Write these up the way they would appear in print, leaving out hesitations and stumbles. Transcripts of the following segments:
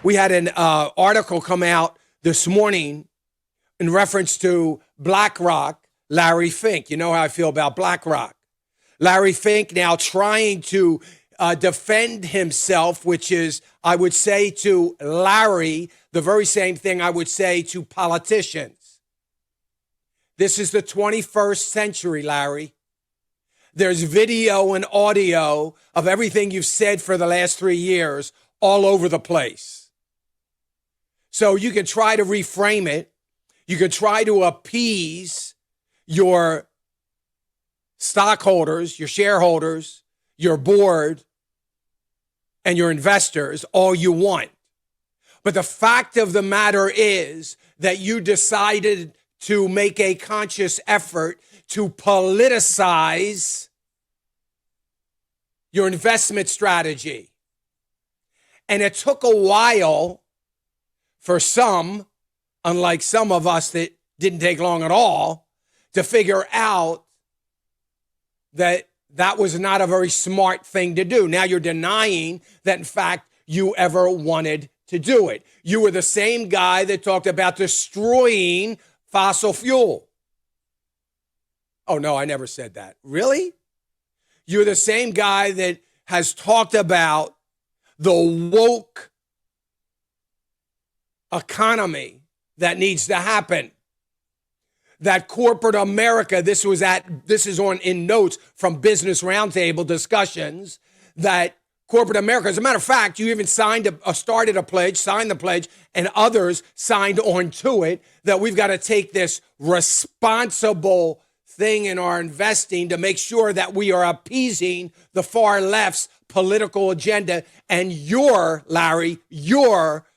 We had an article come out this morning in reference to BlackRock, Larry Fink. You know how I feel about BlackRock. Larry Fink now trying to defend himself, which is, I would say to Larry, the very same thing I would say to politicians. This is the 21st century, Larry. There's video and audio of everything you've said for the last 3 years all over the place. So you can try to reframe it. You can try to appease your stockholders, your shareholders, your board, and your investors all you want. But the fact of the matter is that you decided to make a conscious effort to politicize your investment strategy. And it took a while for some, unlike some of us that didn't take long at all, to figure out that that was not a very smart thing to do. Now you're denying that, in fact, you ever wanted to do it. You were the same guy that talked about destroying fossil fuel. Oh, no, I never said that. Really? You're the same guy that has talked about the woke economy that needs to happen. That corporate America, this is on in notes from Business Roundtable discussions, that corporate America, as a matter of fact, you even signed started the pledge, and others signed on to it, that we've got to take this responsible thing in our investing to make sure that we are appeasing the far left's political agenda and your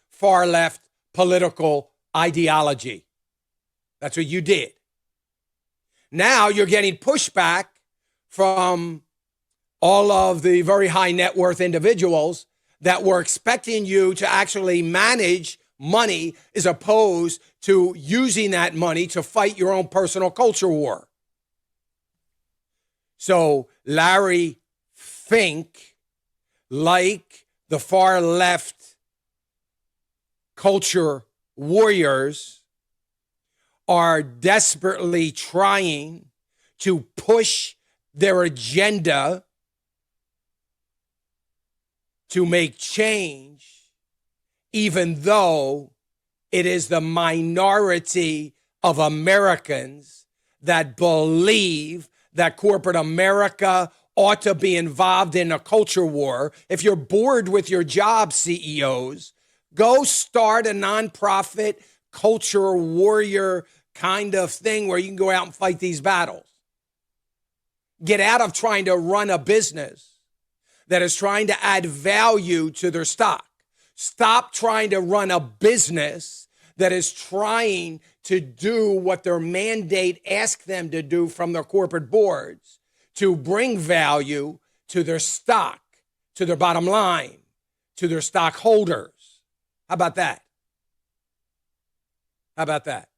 far left political ideology. That's what you did. Now you're getting pushback from all of the very high net worth individuals that were expecting you to actually manage money as opposed to using that money to fight your own personal culture war. So Larry Fink, like the far left culture warriors, are desperately trying to push their agenda to make change, even though it is the minority of Americans that believe that corporate America ought to be involved in a culture war. If you're bored with your job, CEOs, go start a nonprofit culture warrior kind of thing where you can go out and fight these battles. Get out of trying to run a business that is trying to add value to their stock. Stop trying to run a business that is trying to do what their mandate asks them to do from their corporate boards to bring value to their stock, to their bottom line, to their stockholders. How about that? How about that?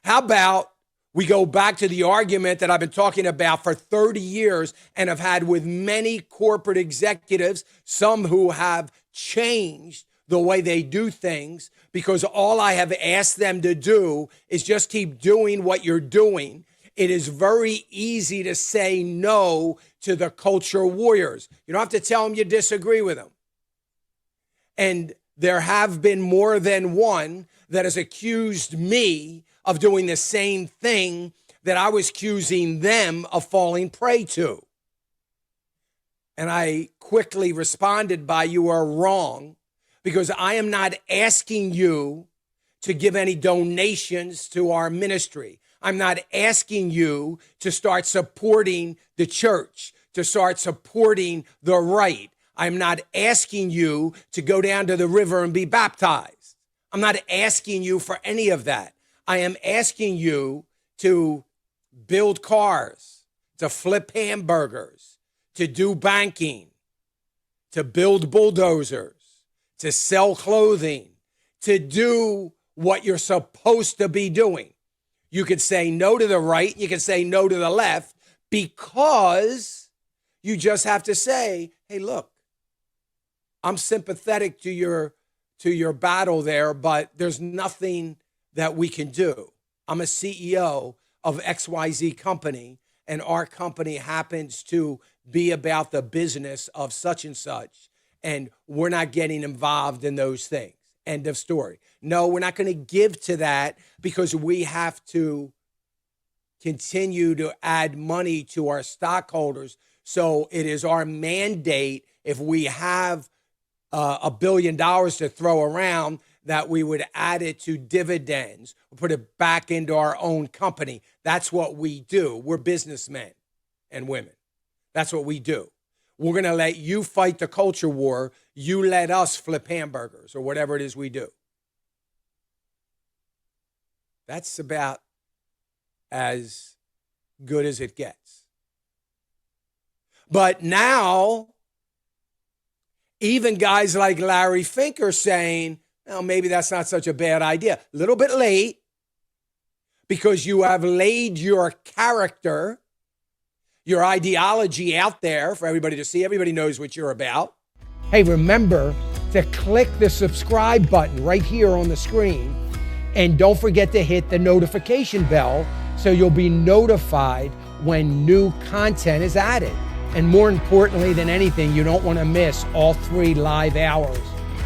How about we go back to the argument that I've been talking about for 30 years and have had with many corporate executives, some who have changed the way they do things because all I have asked them to do is just keep doing what you're doing. It is very easy to say no to the culture warriors. You don't have to tell them you disagree with them. And there have been more than one that has accused me of doing the same thing that I was accusing them of falling prey to. And I quickly responded by, you are wrong, because I am not asking you to give any donations to our ministry. I'm not asking you to start supporting the church, to start supporting the right. I'm not asking you to go down to the river and be baptized. I'm not asking you for any of that. I am asking you to build cars, to flip hamburgers, to do banking, to build bulldozers, to sell clothing, to do what you're supposed to be doing. You could say no to the right, you could say no to the left, because you just have to say, hey, look, I'm sympathetic to your to your battle there, but there's nothing that we can do. I'm a CEO of XYZ company, and our company happens to be about the business of such and such, and we're not getting involved in those things. End of story. No, we're not going to give to that because we have to continue to add money to our stockholders. So it is our mandate, if we have $1 billion to throw around, that we would add it to dividends, put it back into our own company. That's what we do. We're businessmen and women. That's what we do. We're going to let you fight the culture war. You let us flip hamburgers or whatever it is we do. That's about as good as it gets. But now, even guys like Larry Fink are saying, well, maybe that's not such a bad idea. A little bit late, because you have laid your character, your ideology out there for everybody to see. Everybody knows what you're about. Hey, remember to click the subscribe button right here on the screen. And don't forget to hit the notification bell so you'll be notified when new content is added. And more importantly than anything, you don't want to miss all 3 live hours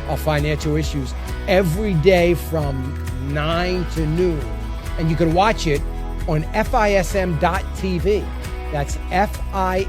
of Financial Issues every day from 9 to noon. And you can watch it on FISM.tv. That's FISM.tv.